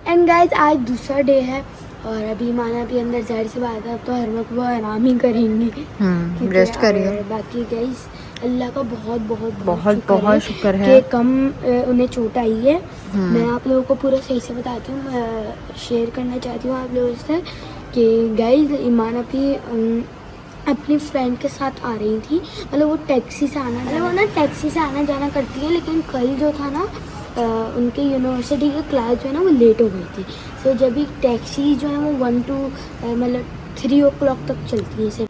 And guys आज दूसरा day है और अभी माना भी अंदर जाहिर सी बात है, अब तो हर वक्त वो आराम ही करेंगे क्योंकि रेस्ट करिए। बाकी गाइज अल्लाह का बहुत बहुत बहुत शुक्र है बहुत शुक्र है। कि कम उन्हें चोट आई है। मैं आप लोगों को पूरा सही से बताती हूँ, शेयर करना चाहती हूँ आप लोगों से कि गाइज ईमान अभी अपनी फ्रेंड के साथ आ रही थी। मतलब वो टैक्सी से आना जाना करती है, लेकिन कल जो था ना उनके यूनिवर्सिटी की क्लास जो है ना वो लेट हो गई थी। सो जब भी टैक्सी जो है वो 1 to मतलब 3 o'clock तक चलती है सिर्फ।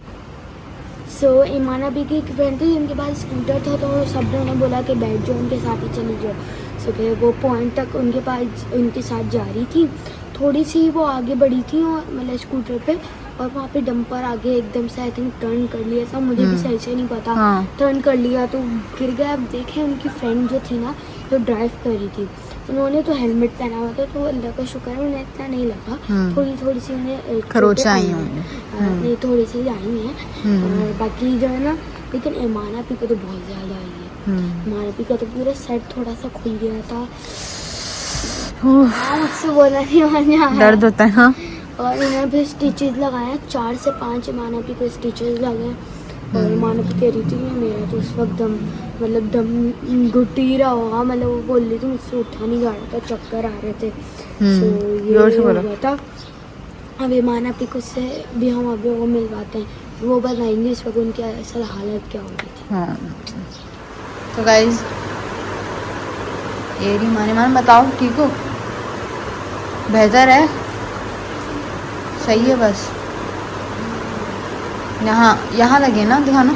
सो ईमाना भी की एक फ्रेंड थी जिनके पास स्कूटर था, तो सब ने उन्हें बोला कि बैठ जाओ उनके साथ ही चली जाओ। सो फिर वो पॉइंट तक उनके साथ जा रही थी। थोड़ी सी वो आगे बढ़ी थी और मतलब स्कूटर पे, और वहाँ पे डंपर आगे एकदम से आई थिंक टर्न कर लिया था, मुझे भी सही से नहीं पता। हाँ। टर्न कर लिया तो गिर गया। अब देखें उनकी फ्रेंड जो थी ना जो ड्राइव कर रही थी, उन्होंने तो हेलमेट पहना हुआ था, तो अल्लाह का शुक्र है उन्हें इतना नहीं लगा। थोड़ी सी उन्हें खरोंच चोटें आई हैं। होंगी। नहीं थोड़ी सी आई हैं और बाकी जो है ना, लेकिन ईमाना पी को तो बहुत ज़्यादा आई है। ईमाना पी का तो पूरा सेट थोड़ा सा खुल गया था। हाँ मुझसे बोला नहीं माना दर्द होता है। हाँ। और इन्हें भी स्टिचेस लगाए 4 से 5 ईमाना पी को स्टिचेस लगे। और ईमाना पी कह रही थी कि मेरा तो उस वक्त दम घुट ही रहा होगा। मतलब वो बोल रही थी मुझसे उठा नहीं जा रहा था, चक्कर आ रहे थे। सो जोर से ये बोलो। हुआ था। अब ईमाना पी को से भी हम अभी वो मिलवाते हैं, वो बताएंगे इस वक्त उनकी असल हालत क्या हो रही थी। हाँ। तो गाइज ये रही मान बताओ, ठीक हो? बेहतर है? सही है। बस यहाँ लगे ना, दिखाना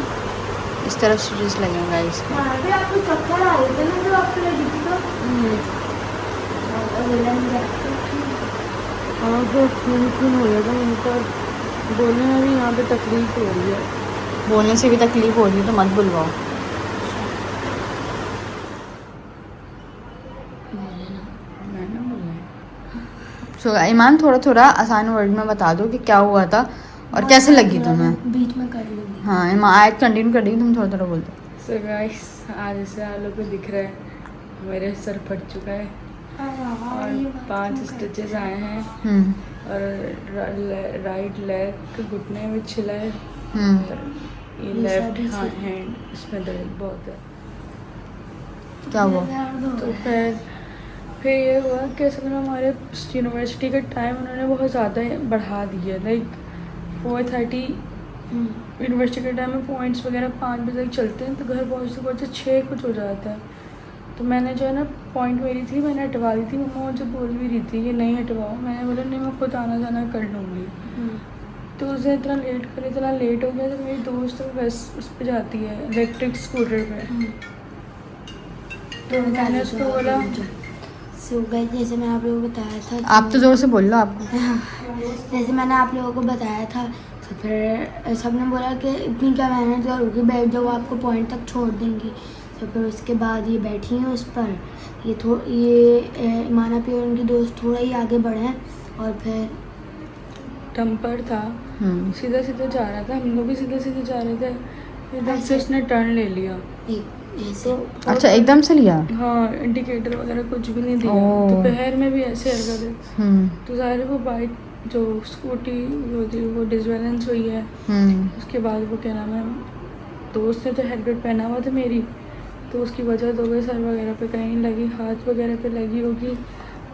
इस तरफ स्टिचेस लगे हैं गाइस के। अभी आपको चक्कर आ रहे थे ना जो आपको लगी थी तो हाँ तो खून हो गया था उनका। बोलने में भी यहाँ पे तकलीफ हो रही है। बोलने से भी तकलीफ हो रही है तो मत बुलवाओ। सो ईमान थोड़ा थोड़ा आसान वर्ड में बता दो कि क्या हुआ था और कैसे लगी तुम्हें। बीच में कर लूँगी। हाँ ईमान आज कंटिन्यू कर देगी, तुम थोड़ा थोड़ा बोल दो। सो गाइस आज जैसे आप लोग को दिख रहा है मेरे सर फट चुका है और 5 स्टिचेस आए हैं और राइट लेग के घुटने में छिला है और ये लेफ्ट हैंड इसमें दर्द बहुत है। क्या हुआ? तो फिर ये हुआ कि असल में हमारे यूनिवर्सिटी का टाइम उन्होंने बहुत ज़्यादा बढ़ा दिया। लाइक 4:30 यूनिवर्सिटी के टाइम में पॉइंट्स वगैरह 5 बजे तक चलते हैं, तो घर पहुँचते पहुँचते 6 कुछ हो जाता है। तो मैंने जो है ना पॉइंट मेरी थी मैंने हटवा दी थी। मम्मा मुझे बोल भी रही थी कि नहीं हटवाओ, मैंने बोला नहीं मैं खुद आना जाना कर लूँगी। तो उसे इतना लेट हो गया। तो मेरी दोस्त बस उस पर जाती है इलेक्ट्रिक स्कूटर पे। तो मैंने उसको बोला सो गाइस जैसे मैं आप लोगों को बताया था, आप तो जोर से बोल लो। आपको जैसे मैंने आप लोगों को बताया था, तो फिर सब ने बोला कि इतनी क्या मेहनत करोगी, बैठ जाओ आपको पॉइंट तक छोड़ देंगी। तो फिर उसके बाद ये बैठी हैं उस पर। ये ईमाना पी और उनकी दोस्त थोड़ा ही आगे बढ़े हैं और फिर डंपर था सीधा सीधा जा रहा था, हम लोग भी सीधे सीधे जा रहे थे, एकदम से उसने टर्न ले लिया। ऐसे अच्छा एकदम से लिया? हाँ इंडिकेटर वगैरह कुछ भी नहीं दिया। दोपहर में भी ऐसे हरकत है। तो ज़ाहिर वो बाइक जो स्कूटी होती वो डिसबैलेंस हुई है। उसके बाद वो क्या नाम है, दोस्त ने तो हेलमेट पहना हुआ था मेरी, तो उसकी वजह तो गई सर वगैरह पे कहीं लगी, हाथ वगैरह पे लगी होगी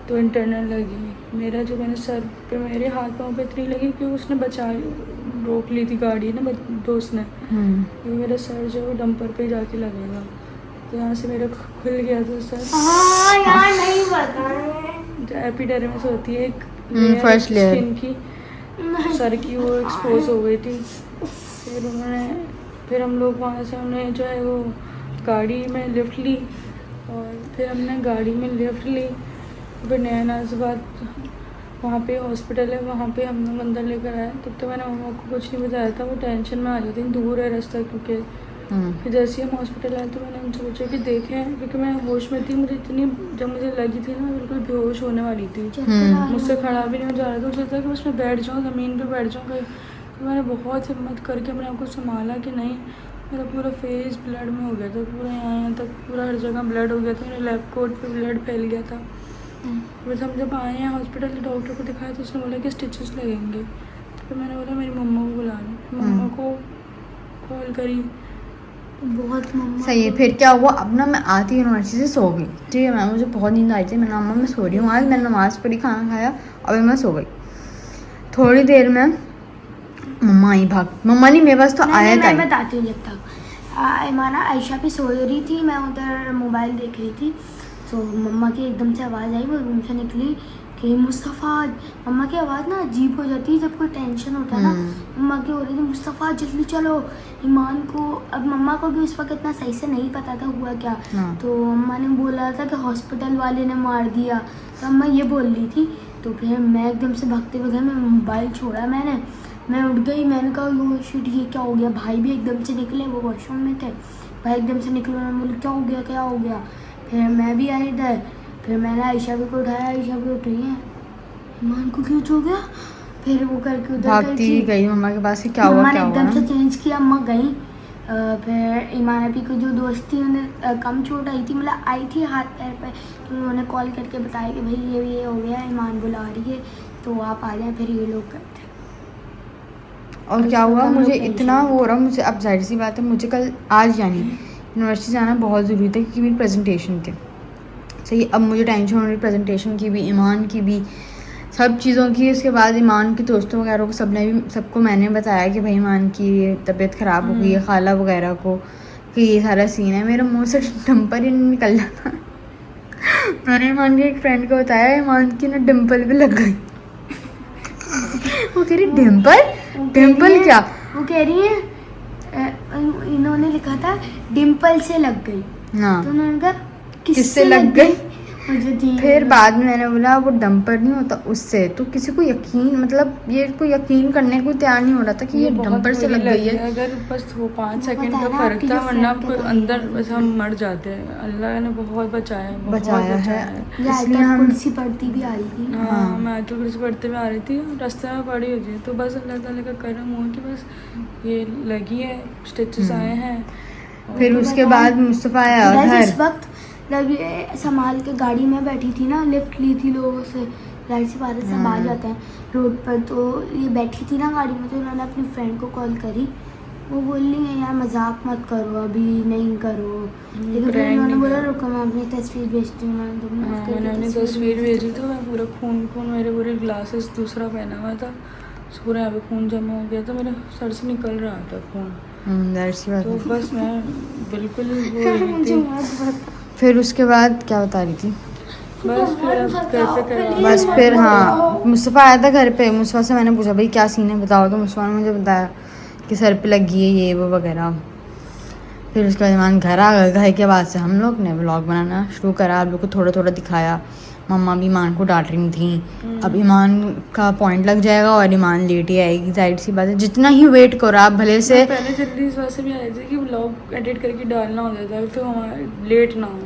तो इंटरनल लगी। मेरा जो मैंने सर पे मेरे हाथ पाँव पे इतनी लगी कि उसने रोक ली थी गाड़ी ना दोस्त ने। क्योंकि मेरा सर जो वो डंपर पे जाके लगेगा, तो यहाँ से मेरा खुल गया था सर। हाँ यार नहीं पता एपिडर्मिस होती है एक फर्स्ट लेयर स्किन की, सर की, वो एक्सपोज हो गई थी। फिर हम लोग वहाँ से हमने जो है वो गाड़ी में लिफ्ट ली और फिर हमने गाड़ी में लिफ्ट ली। फिर नया नाज़बाद वहाँ पे हॉस्पिटल है, वहाँ पे हम लोग अंदर लेकर आए। तब तो मैंने मम्मा को कुछ नहीं बताया था, वो टेंशन में आ जाती, दूर है रास्ता क्योंकि। फिर जैसे ही हम हॉस्पिटल आए तो मैंने उनसे सोचा कि देखें, क्योंकि मैं होश में थी, मुझे इतनी जब मुझे लगी थी ना बिल्कुल बेहोश होने वाली थी। मुझसे खड़ा भी नहीं हो जा रहा था, मुझे लगता कि बस मैं बैठ जाऊँ, ज़मीन पे बैठ जाऊँ। तो मैंने बहुत हिम्मत करके अपने आपको संभाला कि नहीं। मेरा पूरा फेस ब्लड में हो गया था, पूरा यहाँ तक पूरा हर जगह ब्लड हो गया था, मेरे लेफ्ट कोट पे ब्लड फैल गया था। बस हम जब आए हैं हॉस्पिटल डॉक्टर को दिखाया तो उसने बोला कि स्टिचेस लगेंगे। तो मैंने बोला मेरी मम्मा को बुला लो, मम्मा को कॉल करी। बहुत मम्मा सही है। फिर क्या हुआ, अब ना मैं आती यूनिवर्सिटी से सो गई, ठीक है। मैं मुझे बहुत नींद आई थी, मैंने मम्मा मैं सो रही हूँ आज, मैंने नमाज़ पढ़ी, खाना खाया, अभी मैं सो गई। थोड़ी देर में मम्मा आई भाग, मम्मा नहीं मेरे पास तो आया था। मैं बताती हूँ जब तक ईमाना आयशा भी सो रही थी, मैं उधर मोबाइल देख रही थी, तो मम्मा की एकदम से आवाज़ आई, वो रूम से निकली कि मुस्तफ़ा। मम्मा की आवाज़ ना अजीब हो जाती है जब कोई टेंशन होता है ना। मम्मा की हो रही थी मुस्तफ़ा जल्दी चलो ईमान को। अब मम्मा को भी उस वक्त इतना सही से नहीं पता था हुआ क्या, तो मम्मा ने बोला था कि हॉस्पिटल वाले ने मार दिया, तो अम्मा ये बोल रही थी। तो फिर मैं एकदम से भागते हुए मैं मोबाइल छोड़ा, मैं उठ गई। मैंने कहा यो शिट ये क्या हो गया। भाई भी एकदम से निकले, वो वॉशरूम में थे, भाई एकदम से निकले, उन्होंने बोला क्या हो गया। फिर मैं भी आई इधर, फिर मैंने आयशा भी को उठाया, आयशा भी उठ रही है, ईमान को क्यों हो गया। फिर वो करके उधर भागती गई मम्मा के पास कि क्या हुआ। मम्मा ने एकदम से चेंज किया, अम्मा गई। फिर ईमान अभी को जो दोस्त थी उन्हें कम चोट आई थी, मतलब आई थी हाथ पैर पे, तो उन्होंने कॉल करके बताया कि भाई ये हो गया, ईमान बुला रही है तो आप आ जाएं। फिर ये लोग गए थे। और क्या हुआ, मुझे इतना वो हो रहा, मुझे अब जाहिर सी बात है मुझे कल आज यानी यूनिवर्सिटी जाना बहुत ज़रूरी था क्योंकि मेरी प्रेजेंटेशन थी। सही, अब मुझे टेंशन हो रही प्रेजेंटेशन की भी, ईमान की भी, सब चीज़ों की। उसके बाद ईमान के दोस्तों वगैरह को सबको मैंने बताया कि भाई ईमान की तबीयत ख़राब हो गई है, खाला वगैरह को, कि ये सारा सीन है। मेरे मुंह से डिम्पल ही निकल जाता। मैंने ईमान के एक फ्रेंड को बताया, ईमान की ना डिम्पल भी लग गई। वो कह रही डिम्पल क्या, वो कह रही है इन्होंने लिखा था डिम्पल से लग गई, हाँ तो उन्होंने कहा किससे लग गई। मुझे फिर बाद में मैंने बोला वो डंपर नहीं होता उससे, तो किसी को यकीन, मतलब ये कोई यकीन करने को तैयार नहीं हो रहा था कि ये डंपर से लग गई है। अगर बस वो 5 सेकंड पता का है ना, फर्क आपकी था, जो वरना friend का अंदर बस हम मर जाते हैं। अल्लाह ने बहुत बचाया है। इसलिए हम कुर्सी पढ़ती भी आ रही थी। हाँ, मैं आयतुल कुर्सी पढ़ते हुए आ रही थी, रास्ते में पड़ी हुई थी, तो बस अल्लाह ताला का करम हुआ कि बस ये लगी है, स्टिचेस आए हैं। फिर उसके बाद मुस्तफ़ा आया घर। इस वक्त जब ये संभाल के गाड़ी में बैठी थी ना, लिफ्ट ली थी लोगों से, जाहिर सी बात है सब आ जाते हैं रोड पर, तो ये बैठी थी ना गाड़ी में, तो उन्होंने अपनी फ्रेंड को कॉल करी। वो बोल रही है यार मजाक मत करो, अभी नहीं करो, लेकिन फिर उन्होंने बोला रुको मैं अपनी तस्वीर भेजती हूँ। मैंने अपनी तस्वीर भेजी तो मैं पूरा खून मेरे पूरे ग्लासेस दूसरा पहना हुआ था, पूरा यहाँ पे खून जमा हो गया था, मेरे सर से निकल रहा था खून। तो बस मैं बिल्कुल वो हो रही थी। फिर उसके बाद क्या बता रही थी, बस फिर अब घर पे करवा, बस फिर हाँ मुस्तफ़ा आया था घर पे। मुस्तफ़ा से मैंने पूछा भाई क्या सीन है बताओ, तो मुस्तफ़ा ने मुझे बताया कि सर पे लगी है ये वो वगैरह। फिर उसके बाद ईमान घर आ गए, घर के बाद से हम लोग ने व्लॉग बनाना शुरू करा, आप लोग को थोड़ा थोड़ा दिखाया। मम्मा भी ईमान को डांट रही थी, अब ईमान का पॉइंट लग जाएगा और ईमान लेट ही आएगी, जाहिर सी बात है। जितना ही वेट करो आप भले से, पहले जल्दी इस वजह से भी आई थी कि व्लॉग एडिट करके डालना होता था तो हमारा लेट ना हो,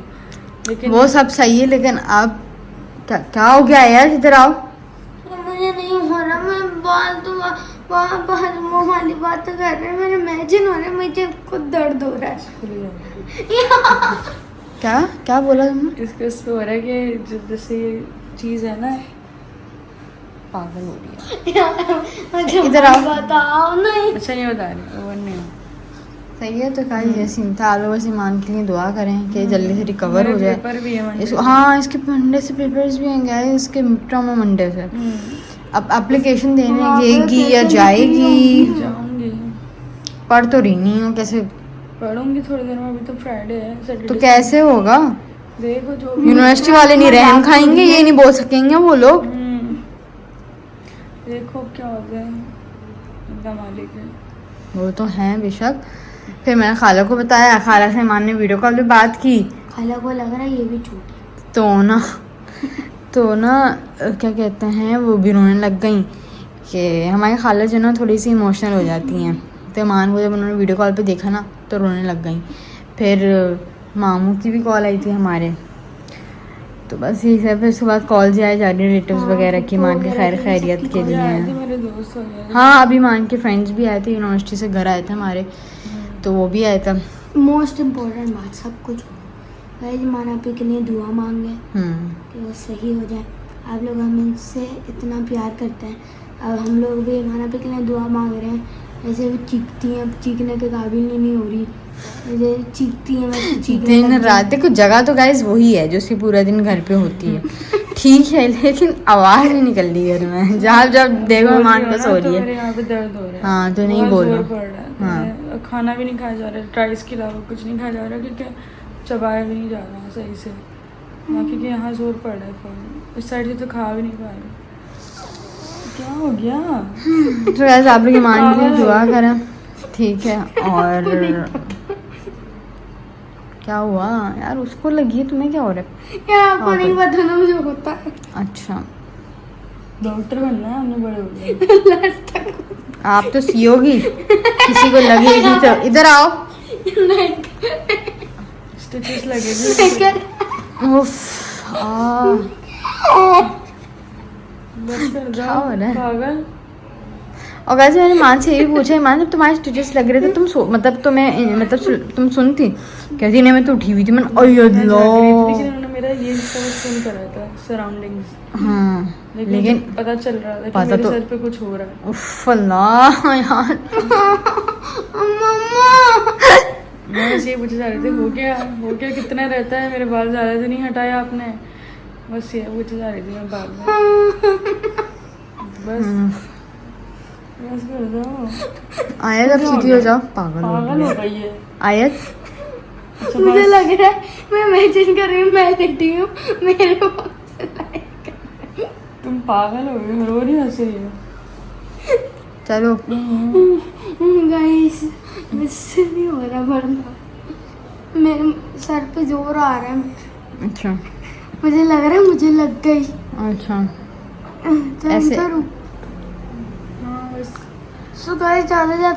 लेकिन वो सब सही है, लेकिन अब क्या हो गया यार, इधर आओ। मुझे नहीं हो रहा, मैं बाहर मुँह वाली बात कर रहे हैं, मेरे इमेजिन हो रहा है, मुझे खुद दर्द हो रहा है। क्या बोला तुमने? इसके उस पे हो रहा है कि जैसे ये चीज़ है ना, पागल हो रही है। इधर आओ। बताओ नहीं। अच्छा नहीं बता रही, ओवर नहीं हो। सही है, तो क्या ये सीन था। आप लोग बस ईमान के लिए दुआ करें कि जल्दी से रिकवर हो जाए। पेपर भी है मंडे इसको हाँ, इसके मंडे से पेपर्स भी हैं, इसके मिड टर्म है मंडे से। अब एप्लीकेशन देने गएगी या जाएगी, जाऊंगी, पढ़ तो रही नहीं हूँ, कैसे पढ़ूंगी थोड़ी देर में, अभी तो फ्राइडे है, सैटरडे तो कैसे होगा। देखो जो यूनिवर्सिटी वाले नहीं रहम खाएंगे, ये नहीं बोल सकेंगे वो लोग। देखो क्या हो गया, अल्लाह मालिक है। वो तो हैं बेशक। फिर मैंने खाला को बताया, खाला से ईमान ने वीडियो कॉल पे बात की। खाला को लग रहा है ये भी झूठ तो ना क्या कहते हैं, वो भी रोने लग गई कि हमारी खाला जो ना थोड़ी सी इमोशनल हो जाती हैं, तो ईमान को जब उन्होंने वीडियो कॉल पे देखा ना तो रोने लग गई। फिर मामू की भी कॉल आई थी हमारे, तो बस यही सब। फिर उसके बाद कॉल जाए जा रही रिलेटिव्स वगैरह की ईमान के खैरियत के लिए। मेरे दोस्त वगैरह, हाँ, अभी ईमान के फ्रेंड्स भी आए थे, यूनिवर्सिटी से घर आए थे हमारे, तो वो भी आए थे। मोस्ट इम्पोर्टेंट बात सब कुछ गाइस ईमान आपी के लिए दुआ मांगे कि वो सही हो जाए। आप लोग हमसे इतना प्यार करते हैं, अब हम लोग भी ईमान आपी के लिए दुआ मांग रहे हैं। ऐसे वो चीखती हैं, अब चीखने के काबिल नहीं हो रही, ऐसे चीखती हैं वैसे चीखने दिन लग जाती रात देखो, जगह तो गाइस वही है जो उसकी पूरा दिन घर पे होती है। ठीक है, लेकिन आवाज नहीं निकल रही घर में। जहाँ जब देखो बोल ईमान रही बस हो हो ना, तो रही मेरे है। यहाँ पे दर्द हो रहा है। हाँ, तो नहीं बहुत बोल जोर रहा। पड़ रहा है, तो हाँ। मैं खाना भी नहीं खाया जा रहा है, राइस के अलावा कुछ नहीं खाया जा रहा, क्योंकि चबाया भी नहीं जा रहा सही से। हाँ, क्योंकि यहाँ जोर पड़ रहा है फिर इस साइड से तो खा भी नहीं पा रही। क्या हो गया? तो गाइस आप लोग ईमान के लिए दुआ करें, ठीक है। और क्या हुआ यार, उसको लगी है, तुम्हें क्या हो रहा है? यार आपको नहीं पता ना मुझे होता है। अच्छा, डॉक्टर बनना है हमने बड़े हो गए। आप तो सीओगी, किसी को लगेगी तो इधर आओ। स्टिचेस लगेगी। उफ, बस कर क्या हो रहा जाओ है? पागल। और वैसे मैंने मान से ये भी पूछा, ईमान जब तुम्हारे स्टिचेस लग रहे थे मतलब तुम्हें मतलब तुम सुनती? कहती नहीं, मैं तो उठी हुई थी। मैंने मैं जाग रही थी, अल्लाह। लेकिन उन्होंने मेरा ये सब सुन करा था सराउंडिंग्स, हाँ, लेकिन लेकिन मुझे पता चल रहा था कि पता मेरे तो- सर पे कुछ हो रहा है। उफ अल्लाह यार। मैं बस ये पूछे जा रहे थे, हो गया कितना रहता है, मेरे बाल ज़्यादा तो नहीं हटाया आपने? बस ये पूछे जा रही थी मैं बाल में। बस बस कर दो। आयत अब सीधी हो जाओ, पागल हो पागल गई हो है। गई है। आयत अच्छा, मुझे बस। लग रहा है मैं इमेजिन कर रही हूँ, मैं लेटी हूँ, मेरे पास तुम पागल हो गई, रो रही हंस रही हो। चलो। गाइस मुझसे नहीं हो रहा वरना मेरे सर पे जोर आ रहा है मेरे। अच्छा मुझे लग रहा है मुझे लग गई। अच्छा, तो ऐसे- करूँ? हाँ बस। सो गाइस ज़्यादा